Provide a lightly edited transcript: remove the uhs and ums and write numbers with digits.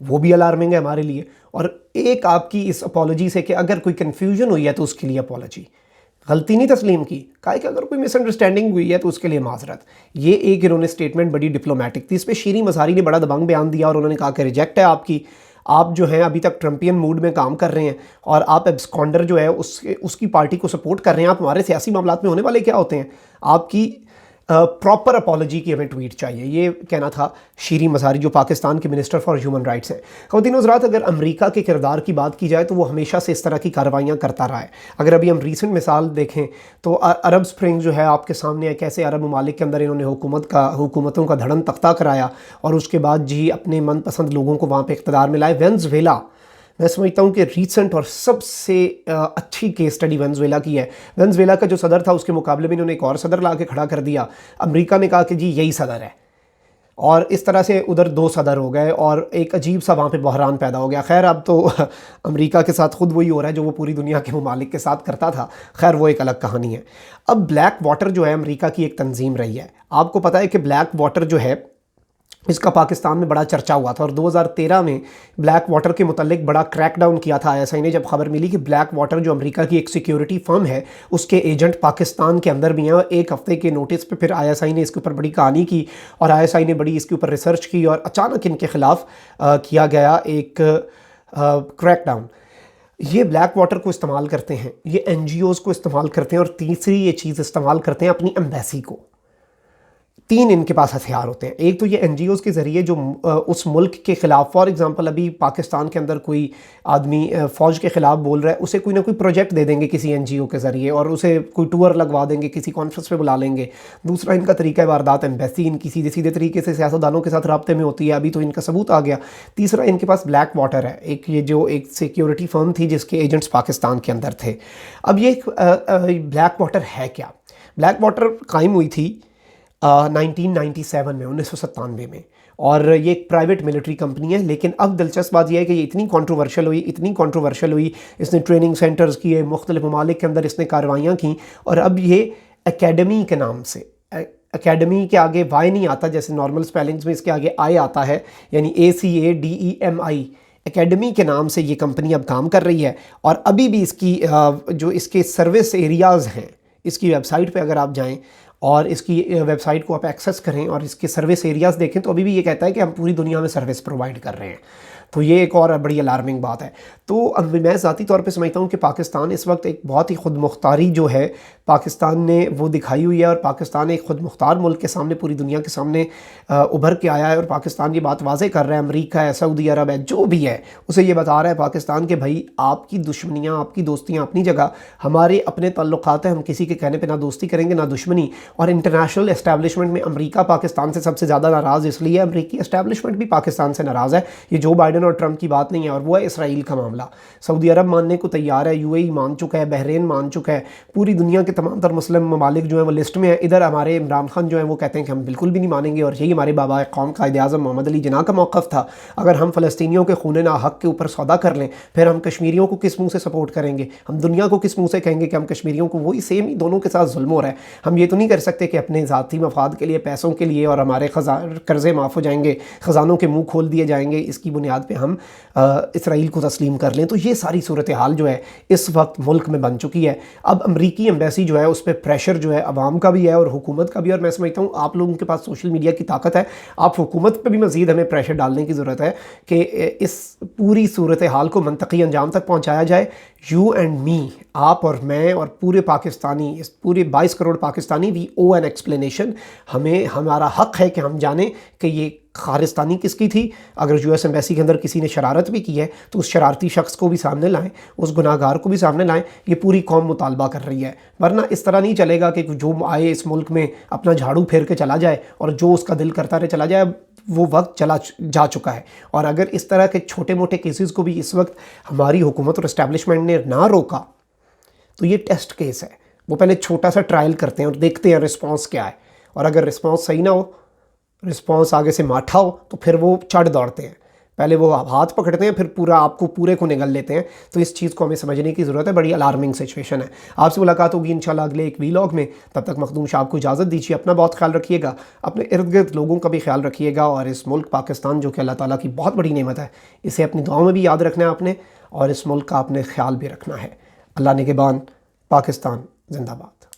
وہ بھی الارمنگ ہے ہمارے لیے. اور ایک آپ کی اس اپالوجی سے کہ اگر کوئی کنفیوژن ہوئی ہے تو اس کے لیے اپالوجی، غلطی نہیں تسلیم کی، کہا کہ اگر کوئی مس انڈرسٹینڈنگ ہوئی ہے تو اس کے لیے معذرت. یہ ایک انہوں نے اسٹیٹمنٹ بڑی ڈپلومیٹک تھی. اس پہ شیریں مظہری نے بڑا دبنگ بیان دیا اور انہوں نے کہا کہ ریجیکٹ ہے آپ کی، آپ جو ہیں ابھی تک ٹرمپین موڈ میں کام کر رہے ہیں اور آپ ایبسکانڈر جو ہے اس کی پارٹی کو سپورٹ کر رہے ہیں. آپ ہمارے سیاسی معاملات میں ہونے والے کیا ہوتے ہیں؟ آپ کی پراپر اپالوجی کی ہمیں ٹویٹ چاہیے. یہ کہنا تھا شیریں مظہری جو پاکستان کے منسٹر فار ہیومن رائٹس ہیں. خواتین و حضرات، اگر امریکہ کے کردار کی بات کی جائے تو وہ ہمیشہ سے اس طرح کی کارروائیاں کرتا رہا ہے. اگر ابھی ہم ریسنٹ مثال دیکھیں تو عرب سپرنگ جو ہے آپ کے سامنے ہے، کیسے عرب ممالک کے اندر انہوں نے حکومتوں کا دھڑن تختہ کرایا اور اس کے بعد جی اپنے من پسند لوگوں کو وہاں پہ اقتدار میں لائے. وینزویلا میں سمجھتا ہوں کہ ریسنٹ اور سب سے اچھی کیس سٹڈی وینزویلا کی ہے. وینزویلا کا جو صدر تھا اس کے مقابلے میں انہوں نے ایک اور صدر لا کے کھڑا کر دیا. امریکہ نے کہا کہ جی یہی صدر ہے، اور اس طرح سے ادھر دو صدر ہو گئے اور ایک عجیب سا وہاں پہ بحران پیدا ہو گیا. خیر اب تو امریکہ کے ساتھ خود وہی ہو رہا ہے جو وہ پوری دنیا کے ممالک کے ساتھ کرتا تھا. خیر وہ ایک الگ کہانی ہے. اب بلیک واٹر جو ہے امریکہ کی ایک تنظیم رہی ہے. آپ کو پتہ ہے کہ بلیک واٹر جو ہے اس کا پاکستان میں بڑا چرچا ہوا تھا اور 2013 میں بلیک واٹر کے متعلق بڑا کریک ڈاؤن کیا تھا آئی ایس آئی نے، جب خبر ملی کہ بلیک واٹر جو امریکہ کی ایک سیکیورٹی فرم ہے اس کے ایجنٹ پاکستان کے اندر بھی ہیں. اور ایک ہفتے کے نوٹس پہ پھر آئی ایس آئی نے اس کے اوپر بڑی کہانی کی اور آئی ایس آئی نے بڑی اس کے اوپر ریسرچ کی اور اچانک ان کے خلاف کیا گیا ایک کریک ڈاؤن. یہ بلیک واٹر کو استعمال کرتے ہیں، یہ این جی اوز کو استعمال کرتے ہیں، اور تیسری یہ چیز استعمال کرتے ہیں اپنی ایمبیسی کو. تین ان کے پاس ہتھیار ہوتے ہیں. ایک تو یہ این جی اوز کے ذریعے جو اس ملک کے خلاف، فار ایگزامپل ابھی پاکستان کے اندر کوئی آدمی فوج کے خلاف بول رہا ہے، اسے کوئی نہ کوئی پروجیکٹ دے دیں گے کسی این جی او کے ذریعے اور اسے کوئی ٹور لگوا دیں گے، کسی کانفرنس پہ بلا لیں گے. دوسرا ان کا طریقہ واردات ایمبیسی، ان کی سیدھے سیدھے طریقے سے سیاستدانوں کے ساتھ رابطے میں ہوتی ہے، ابھی تو ان کا ثبوت آ گیا. تیسرا ان کے پاس بلیک واٹر ہے، ایک یہ جو ایک سیکیورٹی فرم تھی جس کے ایجنٹس پاکستان کے اندر تھے. اب یہ بلیک واٹر ہے کیا؟ بلیک واٹر قائم ہوئی تھی 1997 میں، 1997 میں، اور یہ ایک پرائیویٹ ملٹری کمپنی ہے. لیکن اب دلچسپ بات یہ ہے کہ یہ اتنی کنٹروورشل ہوئی، اس نے ٹریننگ سینٹرز کیے، مختلف ممالک کے اندر اس نے کارروائیاں کیں، اور اب یہ اکیڈمی کے نام سے، اکیڈمی کے آگے وائی نہیں آتا جیسے نارمل سپیلنگز میں اس کے آگے آئی آتا ہے، یعنی ACADEMI، اکیڈمی کے نام سے یہ کمپنی اب کام کر رہی ہے. اور ابھی بھی اس کی جو اس کے سروس ایریاز ہیں، اس کی ویب سائٹ پہ اگر آپ جائیں اور اس کی ویب سائٹ کو آپ ایکسیس کریں اور اس کے سروس ایریاز دیکھیں تو ابھی بھی یہ کہتا ہے کہ ہم پوری دنیا میں سروس پرووائڈ کر رہے ہیں. تو یہ ایک اور بڑی الارمنگ بات ہے. تو میں ذاتی طور پہ سمجھتا ہوں کہ پاکستان اس وقت ایک بہت ہی خود مختاری جو ہے پاکستان نے وہ دکھائی ہوئی ہے، اور پاکستان ایک خود مختار ملک کے سامنے، پوری دنیا کے سامنے ابھر کے آیا ہے. اور پاکستان یہ بات واضح کر رہا ہے، امریکہ ہے، سعودی عرب ہے، جو بھی ہے اسے یہ بتا رہا ہے پاکستان کے بھائی آپ کی دشمنیاں، آپ کی دوستیاں اپنی جگہ، ہمارے اپنے تعلقات ہیں، ہم کسی کے کہنے پہ نہ دوستی کریں گے نہ دشمنی. اور انٹرنیشنل اسٹیبلشمنٹ میں امریکہ پاکستان سے سب سے زیادہ ناراض اس لیے، امریکی اسٹیبلشمنٹ بھی پاکستان سے ناراض ہے. یہ جو بائیڈن اور ٹرمپ کی بات نہیں ہے، اور وہ ہے اسرائیل کا معاملہ. سعودی عرب ماننے کو تیار ہے، UAE مان چکا ہے، بحرین مان چکا ہے، پوری دنیا کے تمام تر مسلم ممالک جو ہیں وہ لسٹ میں ہیں. ادھر ہمارے عمران خان جو ہیں وہ کہتے ہیں کہ ہم بالکل بھی نہیں مانیں گے، اور یہی ہمارے بابا قوم قائد اعظم محمد علی جناح کا موقف تھا. اگر ہم فلسطینیوں کے خون ناحق کے اوپر سودا کر لیں پھر ہم کشمیریوں کو کس منہ سے سپورٹ کریں گے؟ ہم دنیا کو کس منہ سے کہیں گے کہ ہم کشمیریوں کو؟ وہی سیم ہی دونوں کے ساتھ ظلم ہو رہا ہے. ہم یہ تو نہیں کر سکتے کہ اپنے ذاتی مفاد کے لیے، پیسوں کے لیے، اور ہمارے قرضے معاف ہو جائیں گے، خزانوں کے منہ کھول دیے جائیں گے، اس کی بنیاد پہ ہم اسرائیل کو تسلیم کر لیں. تو یہ ساری صورتحال جو ہے اس وقت ملک میں بن چکی ہے. اب امریکی ایمبیسی جو ہے اس پہ پریشر جو ہے عوام کا بھی ہے اور حکومت کا بھی. اور میں سمجھتا ہوں آپ لوگوں کے پاس سوشل میڈیا کی طاقت ہے، آپ حکومت پہ بھی مزید ہمیں پریشر ڈالنے کی ضرورت ہے کہ اس پوری صورتحال کو منطقی انجام تک پہنچایا جائے. یو اینڈ می، آپ اور میں اور پورے پاکستانی، اس پورے 22 کروڑ پاکستانی، وی او این ایکسپلینیشن. ہمیں ہمارا حق ہے کہ ہم جانیں کہ یہ خارستانی کس کی تھی. اگر US ایمبیسی کے اندر کسی نے شرارت بھی کی ہے تو اس شرارتی شخص کو بھی سامنے لائیں، اس گناہ گار کو بھی سامنے لائیں. یہ پوری قوم مطالبہ کر رہی ہے، ورنہ اس طرح نہیں چلے گا کہ جو آئے اس ملک میں اپنا جھاڑو پھیر کے چلا جائے اور جو اس کا دل کرتا رہے چلا جائے. وہ وقت چلا جا چکا ہے. اور اگر اس طرح کے چھوٹے موٹے کیسز کو بھی اس وقت ہماری حکومت اور اسٹیبلشمنٹ نے نہ روکا تو یہ ٹیسٹ کیس ہے. وہ پہلے چھوٹا سا ٹرائل کرتے ہیں اور دیکھتے ہیں رسپانس کیا ہے، اور اگر رسپانس صحیح نہ ہو، رسپانس آگے سے ماٹھا ہو، تو پھر وہ چڑھ دوڑتے ہیں. پہلے وہ ہاتھ پکڑتے ہیں پھر پورا آپ کو پورے کو نگل لیتے ہیں. تو اس چیز کو ہمیں سمجھنے کی ضرورت ہے. بڑی الارمنگ سچویشن ہے. آپ سے ملاقات ہوگی انشاءاللہ اگلے ایک ویلاگ میں. تب تک مخدوم شاہ آپ کو اجازت دیجیے. اپنا بہت خیال رکھیے گا, اپنے ارد گرد لوگوں کا بھی خیال رکھیے گا, اور اس ملک پاکستان جو کہ اللہ تعالیٰ کی بہت بڑی نعمت ہے, اسے اپنی دعاؤں میں بھی یاد رکھنا ہے آپ نے, اور اس ملک کا آپ نے خیال بھی رکھنا ہے. اللہ نگہبان. پاکستان زندہ باد.